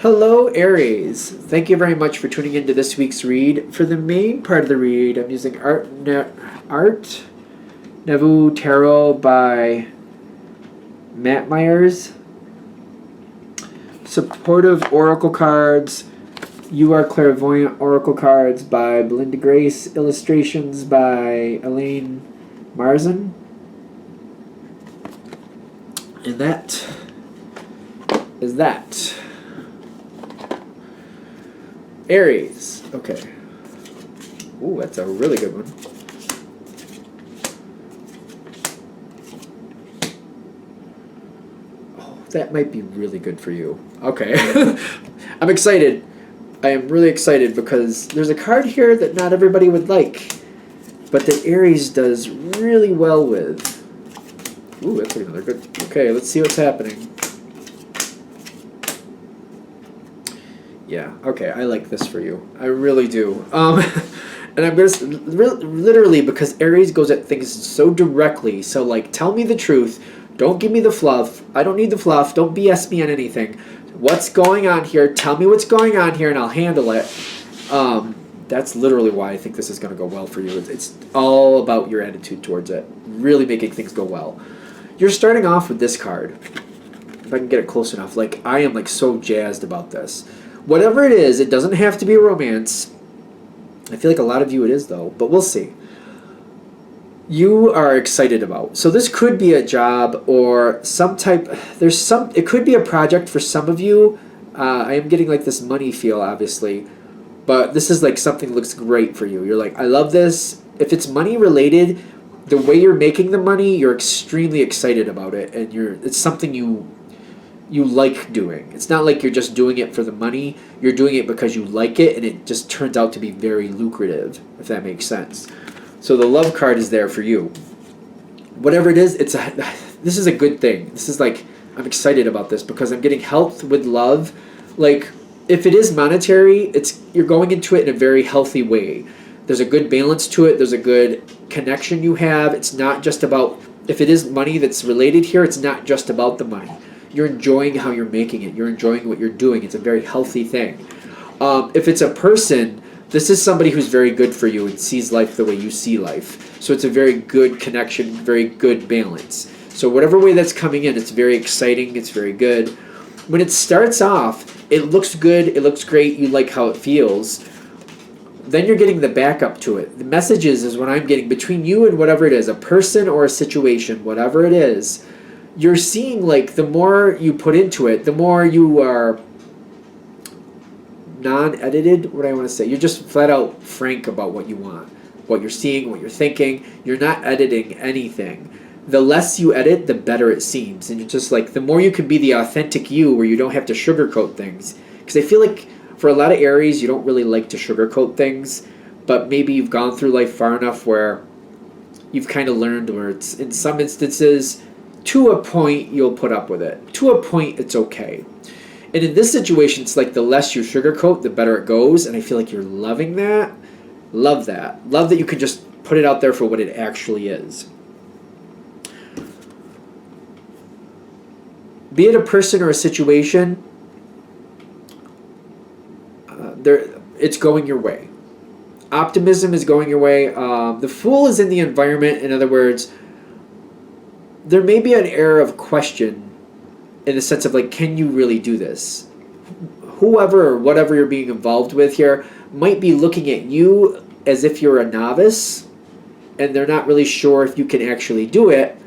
Hello, Aries. Thank you very much for tuning into this week's read. For the main part of the read, I'm using Art Nouveau Tarot by Matt Myers. Supportive Oracle Cards. You Are Clairvoyant Oracle Cards by Belinda Grace. Illustrations by Elaine Marzin. And that is that. Aries. Okay. Ooh, that's a really good one. Oh, that might be really good for you. Okay. I'm excited. I am really excited because there's a card here that not everybody would like, but that Aries does really well with. Ooh, that's another good. Okay, let's see what's happening. Yeah, okay, I like this for you. I really do. And I'm going to, literally, because Aries goes at things so directly, so, like, tell me the truth. Don't give me the fluff. I don't need the fluff. Don't BS me on anything. What's going on here? Tell me what's going on here, and I'll handle it. That's literally why I think this is going to go well for you. It's all about your attitude towards it. Really making things go well. You're starting off with this card. If I can get it close enough. Like, I am, like, so jazzed about this. Whatever it is, it doesn't have to be a romance. I feel like a lot of you it is, though, but we'll see. You are excited about. So this could be a job or some type. It could be a project for some of you. I am getting like this money feel, obviously, but this is like something that looks great for you. You're like, I love this. If it's money related, the way you're making the money, you're extremely excited about it, and it's something you like doing. It's not like you're just doing it for the money. You're doing it because you like it, and it just turns out to be very lucrative, if that makes sense. So the love card is there for you. Whatever it is, this is a good thing. This is like, I'm excited about this because I'm getting health with love. Like, if it is monetary, you're going into it in a very healthy way. There's a good balance to it. There's a good connection you have. It's not just about, if it is money that's related here, it's not just about the money. You're enjoying how you're making it. You're enjoying what you're doing. It's a very healthy thing. If it's a person, this is somebody who's very good for you and sees life the way you see life. So it's a very good connection, very good balance. So whatever way that's coming in, it's very exciting. It's very good. When it starts off, it looks good. It looks great. You like how it feels. Then you're getting the backup to it. The messages is what I'm getting between you and whatever it is, a person or a situation, whatever it is. You're seeing, like, the more you put into it, the more you are non-edited, what do I want to say? You're just flat out frank about what you want, what you're seeing, what you're thinking. You're not editing anything. The less you edit, the better it seems. And you're just like, the more you can be the authentic you where you don't have to sugarcoat things. Because I feel like for a lot of Aries, you don't really like to sugarcoat things, but maybe you've gone through life far enough where you've kind of learned where it's, in some instances, to a point, you'll put up with it. To a point, it's okay. And in this situation, it's like the less you sugarcoat, the better it goes. And I feel like you're loving that. Love that. Love that you can just put it out there for what it actually is. Be it a person or a situation, it's going your way. Optimism is going your way. The Fool is in the environment. In other words, there may be an air of question in the sense of, like, can you really do this? Whoever or whatever you're being involved with here might be looking at you as if you're a novice, and they're not really sure if you can actually do it,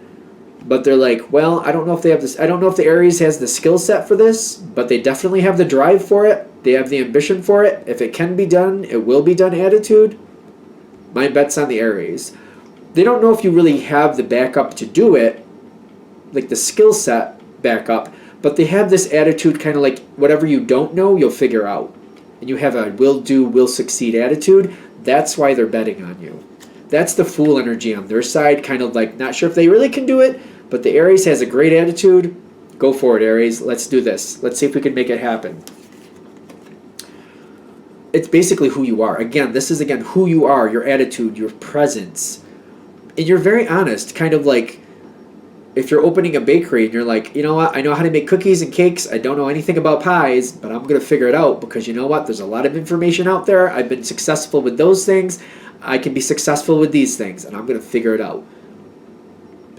but they're like, well, I don't know if they have this. I don't know if the Aries has the skill set for this, but they definitely have the drive for it. They have the ambition for it. If it can be done, it will be done attitude. My bet's on the Aries. They don't know if you really have the backup to do it, like the skill set backup, but they have this attitude, kind of like whatever you don't know, you'll figure out. And you have a will do, will succeed attitude. That's why they're betting on you. That's the Fool energy on their side, kind of like not sure if they really can do it, but the Aries has a great attitude. Go for it, Aries. Let's do this. Let's see if we can make it happen. It's basically who you are. Again, this is, again, who you are, your attitude, your presence. And you're very honest, kind of like, if you're opening a bakery and you're like, you know what, I know how to make cookies and cakes, I don't know anything about pies, but I'm going to figure it out because you know what, there's a lot of information out there. I've been successful with those things. I can be successful with these things, and I'm going to figure it out.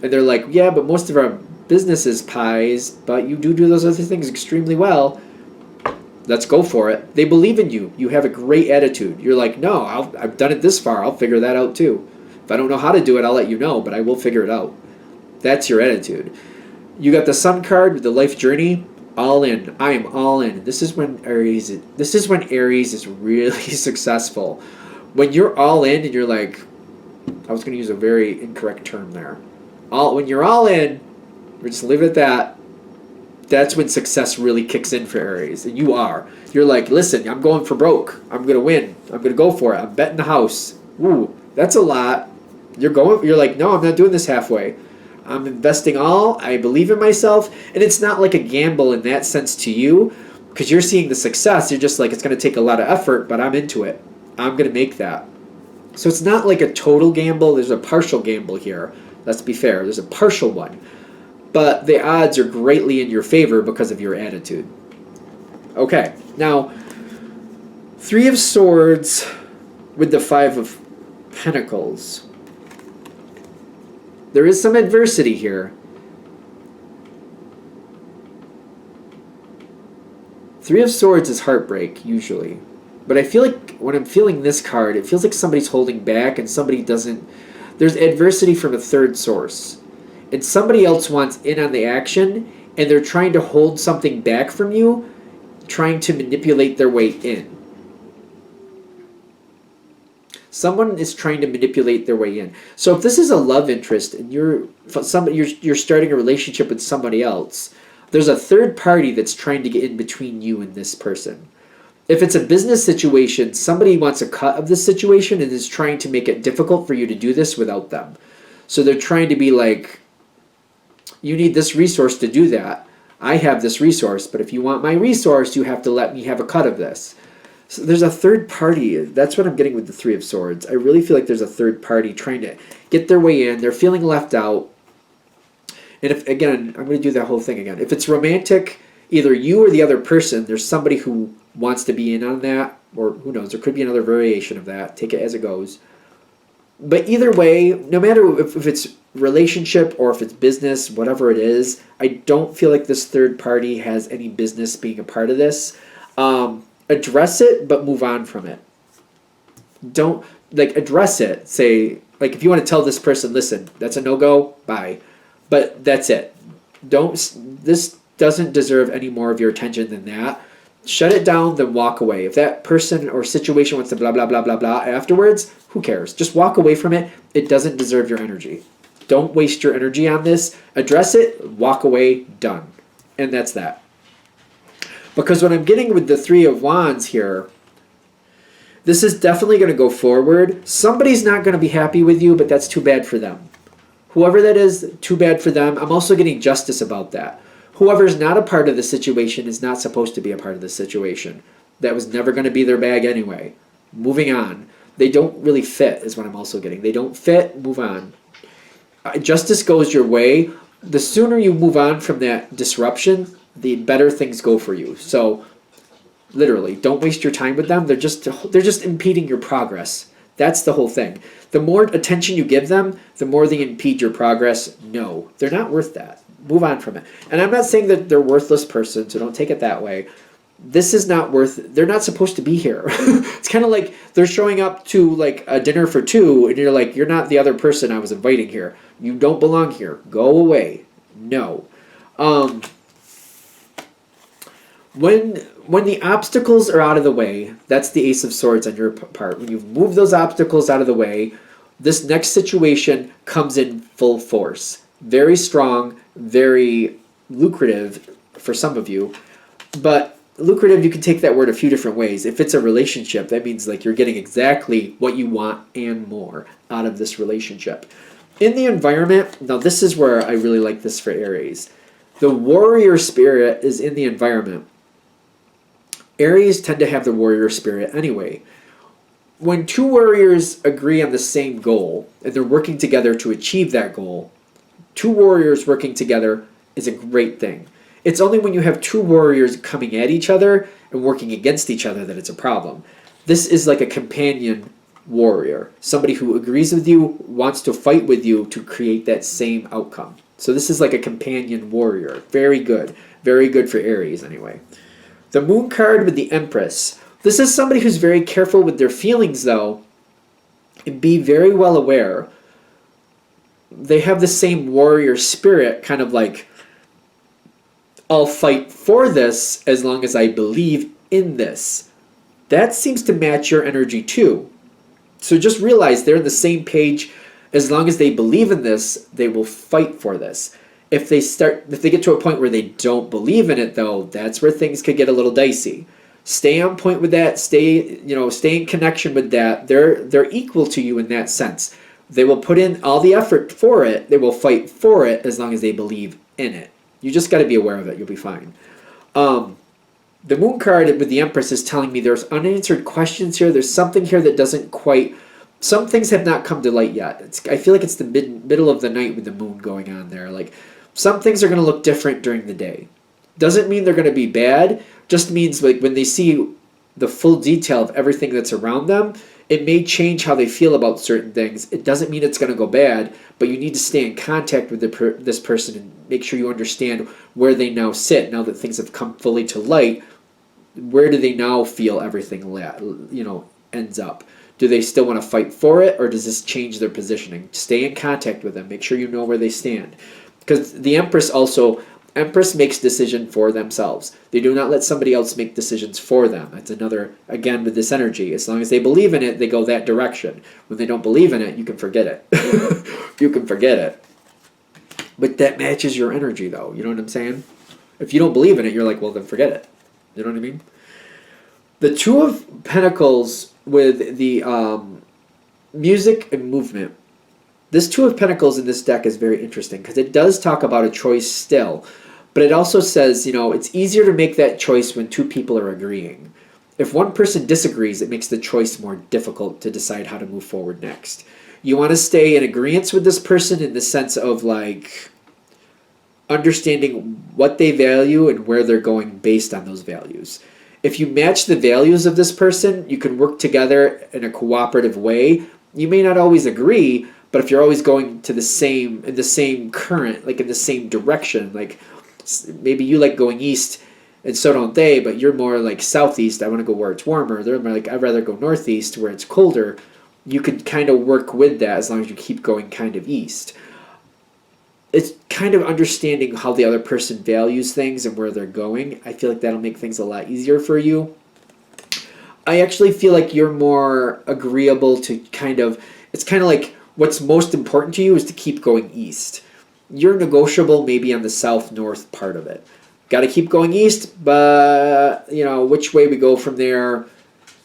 And they're like, yeah, but most of our business is pies, but you do those other things extremely well. Let's go for it. They believe in you. You have a great attitude. You're like, no, I've done it this far. I'll figure that out too. If I don't know how to do it, I'll let you know, but I will figure it out. That's your attitude. You got the Sun card with the life journey. All in. I am all in. This is when Aries is really successful. When you're all in and you're like, I was going to use a very incorrect term there. When you're all in, we're just leave it at that. That's when success really kicks in for Aries, and you are. You're like, listen, I'm going for broke. I'm gonna win. I'm gonna go for it. I'm betting the house. Ooh, that's a lot. You're like, no, I'm not doing this halfway. I'm investing all. I believe in myself, and it's not like a gamble in that sense to you, because you're seeing the success. You're just like, it's gonna take a lot of effort, but I'm into it. I'm gonna make that. So it's not like a total gamble. There's a partial gamble here. Let's be fair. There's a partial one. But the odds are greatly in your favor because of your attitude. Okay, now, 3 of Swords with the 5 of Pentacles. There is some adversity here. 3 of Swords is heartbreak, usually. But I feel like when I'm feeling this card, it feels like somebody's holding back and somebody doesn't... There's adversity from a third source. And somebody else wants in on the action, and they're trying to hold something back from you, trying to manipulate their way in. Someone is trying to manipulate their way in. So if this is a love interest and you're starting a relationship with somebody else, there's a third party that's trying to get in between you and this person. If it's a business situation, somebody wants a cut of this situation and is trying to make it difficult for you to do this without them. So they're trying to be like, you need this resource to do that. I have this resource, but if you want my resource, you have to let me have a cut of this. So there's a third party. That's what I'm getting with the 3 of Swords. I really feel like there's a third party trying to get their way in. They're feeling left out. And if, again, I'm going to do that whole thing again. If it's romantic, either you or the other person, there's somebody who wants to be in on that, or who knows, there could be another variation of that. Take it as it goes. But either way, no matter if it's relationship or if it's business, whatever it is, I don't feel like this third party has any business being a part of this. Address it, but move on from it. Don't, address it. Say, if you want to tell this person, listen, that's a no-go, bye. But that's it. This doesn't deserve any more of your attention than that. Shut it down, then walk away. If that person or situation wants to blah, blah, blah, blah, blah afterwards, who cares? Just walk away from it. It doesn't deserve your energy. Don't waste your energy on this. Address it, walk away, done. And that's that. Because what I'm getting with the 3 of Wands here, this is definitely going to go forward. Somebody's not going to be happy with you, but that's too bad for them. Whoever that is, too bad for them. I'm also getting justice about that. Whoever's not a part of the situation is not supposed to be a part of the situation. That was never going to be their bag anyway. Moving on. They don't really fit is what I'm also getting. They don't fit, move on. Justice goes your way. The sooner you move on from that disruption, the better things go for you. So, literally, don't waste your time with them. They're just impeding your progress. That's the whole thing. The more attention you give them, the more they impede your progress. No, they're not worth that. Move on from it. And I'm not saying that they're a worthless person, so don't take it that way. This is not worth, they're not supposed to be here. It's kind of like they're showing up to a dinner for 2 and you're like, you're not the other person I was inviting here. You don't belong here. Go away. No. When the obstacles are out of the way, that's the Ace of Swords on your part. When you've moved those obstacles out of the way, this next situation comes in full force. Very strong, very lucrative for some of you. But lucrative, you can take that word a few different ways. If it's a relationship, that means you're getting exactly what you want and more out of this relationship. In the environment, now this is where I really like this for Aries. The warrior spirit is in the environment. Aries tend to have the warrior spirit anyway. When 2 warriors agree on the same goal, and they're working together to achieve that goal, Two warriors working together is a great thing. It's only when you have two warriors coming at each other and working against each other that it's a problem. This is like a companion warrior, somebody who agrees with you, wants to fight with you to create that same outcome. So this is like a companion warrior. Very good. Very good for Aries anyway. The Moon card with the Empress. This is somebody who's very careful with their feelings though, and be very well aware. They have the same warrior spirit, kind of like, I'll fight for this as long as I believe in this. That seems to match your energy too. So just realize they're on the same page. As long as they believe in this, they will fight for this. If they get to a point where they don't believe in it though, that's where things could get a little dicey. Stay on point with that, stay in connection with that. They're equal to you in that sense. They will put in all the effort for it, they will fight for it as long as they believe in it. You just got to be aware of it, you'll be fine. The Moon card with the Empress is telling me there's unanswered questions here. There's something here that doesn't quite... Some things have not come to light yet. I feel like it's the middle of the night with the Moon going on there. Like, some things are going to look different during the day. Doesn't mean they're going to be bad. Just means like when they see the full detail of everything that's around them, it may change how they feel about certain things. It doesn't mean it's going to go bad, but you need to stay in contact with this person and make sure you understand where they now sit. Now that things have come fully to light, where do they now feel everything ends up? Do they still want to fight for it, or does this change their positioning? Stay in contact with them. Make sure you know where they stand. Because the Empress makes decisions for themselves. They do not let somebody else make decisions for them. That's another, again, with this energy. As long as they believe in it, they go that direction. When they don't believe in it, you can forget it. You can forget it. But that matches your energy, though. You know what I'm saying? If you don't believe in it, you're like, well, then forget it. You know what I mean? The Two of Pentacles with the music and movement. This Two of Pentacles in this deck is very interesting because it does talk about a choice still, but it also says, it's easier to make that choice when two people are agreeing. If one person disagrees, it makes the choice more difficult to decide how to move forward next. You want to stay in agreement with this person in the sense of like understanding what they value and where they're going based on those values. If you match the values of this person, you can work together in a cooperative way. You may not always agree, but if you're always going to in the same current, like in the same direction, like maybe you like going east and so don't they, but you're more like southeast, I want to go where it's warmer. They're more like, I'd rather go northeast where it's colder. You could kind of work with that as long as you keep going kind of east. It's kind of understanding how the other person values things and where they're going. I feel like that'll make things a lot easier for you. I actually feel like you're more agreeable to it's kind of like what's most important to you is to keep going east. You're negotiable maybe on the south-north part of it. Got to keep going east, but, which way we go from there,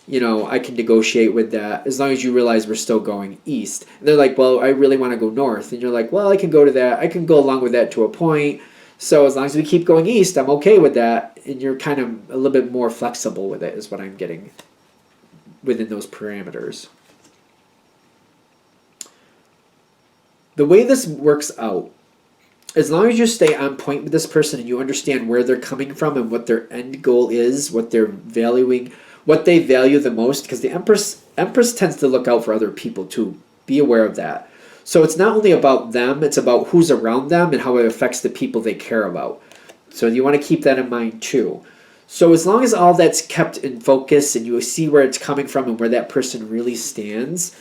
I can negotiate with that as long as you realize we're still going east. And they're like, well, I really want to go north. And you're like, well, I can go to that. I can go along with that to a point. So as long as we keep going east, I'm okay with that. And you're kind of a little bit more flexible with it is what I'm getting within those parameters. The way this works out, as long as you stay on point with this person and you understand where they're coming from and what their end goal is, what they're valuing, what they value the most, because the Empress tends to look out for other people too. Be aware of that. So it's not only about them, it's about who's around them and how it affects the people they care about. So you want to keep that in mind too. So as long as all that's kept in focus and you see where it's coming from and where that person really stands,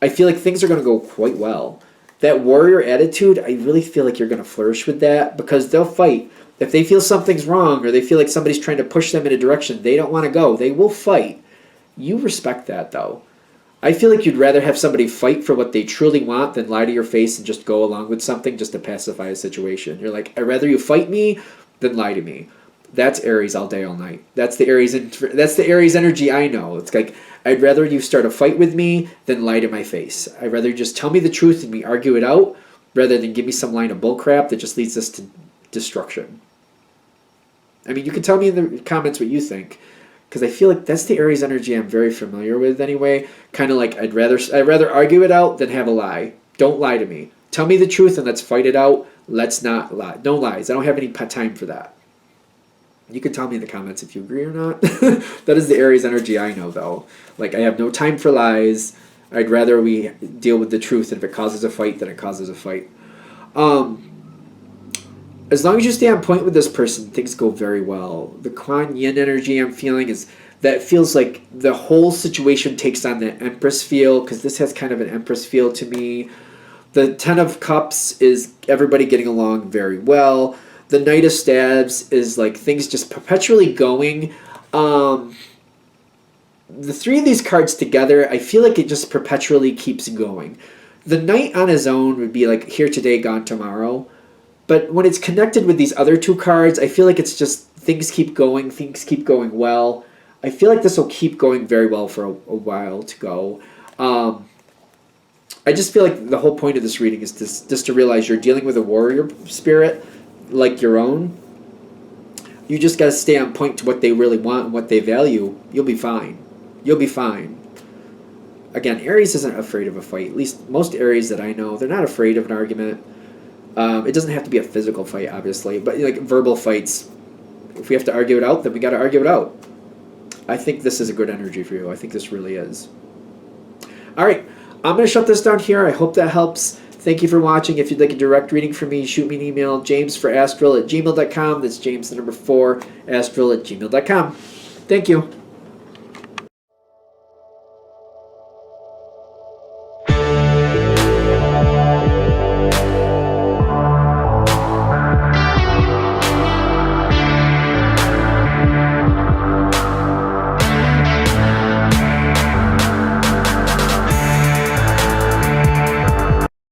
I feel like things are going to go quite well. That warrior attitude, I really feel like you're going to flourish with that because they'll fight. If they feel something's wrong or they feel like somebody's trying to push them in a direction they don't want to go, they will fight. You respect that, though. I feel like you'd rather have somebody fight for what they truly want than lie to your face and just go along with something just to pacify a situation. You're like, I'd rather you fight me than lie to me. That's Aries all day, all night. That's the Aries energy I know. It's like, I'd rather you start a fight with me than lie to my face. I'd rather you just tell me the truth and we argue it out rather than give me some line of bullcrap that just leads us to destruction. I mean, you can tell me in the comments what you think, because I feel like that's the Aries energy I'm very familiar with anyway. Kind of like I'd rather argue it out than have a lie. Don't lie to me. Tell me the truth and let's fight it out. Let's not lie. No lies. I don't have any time for that. You can tell me in the comments if you agree or not. That is the Aries energy I know, though. Like, I have no time for lies. I'd rather we deal with the truth, and if it causes a fight, then it causes a fight. As long as you stay on point with this person, things go very well. The Kuan Yin energy I'm feeling is that feels like the whole situation takes on the Empress feel, because this has kind of an Empress feel to me. The Ten of Cups is everybody getting along very well. The Knight of Stabs is like things just perpetually going. The three of these cards together, I feel like it just perpetually keeps going. The Knight on his own would be like here today, gone tomorrow. But when it's connected with these other two cards, I feel like it's just things keep going well. I feel like this will keep going very well for a while to go. I just feel like the whole point of this reading is just to realize you're dealing with a warrior spirit like your own. You just got to stay on point to what they really want and what they value. You'll be fine. You'll be fine. Again, Aries isn't afraid of a fight. At least most Aries that I know, they're not afraid of an argument. It doesn't have to be a physical fight, obviously, but like verbal fights. If we have to argue it out, then we got to argue it out. I think this is a good energy for you. I think this really is. All right, I'm going to shut this down here. I hope that helps. Thank you for watching. If you'd like a direct reading from me, shoot me an email, jamesforastral@gmail.com. That's James, the number 4, astral@gmail.com. Thank you.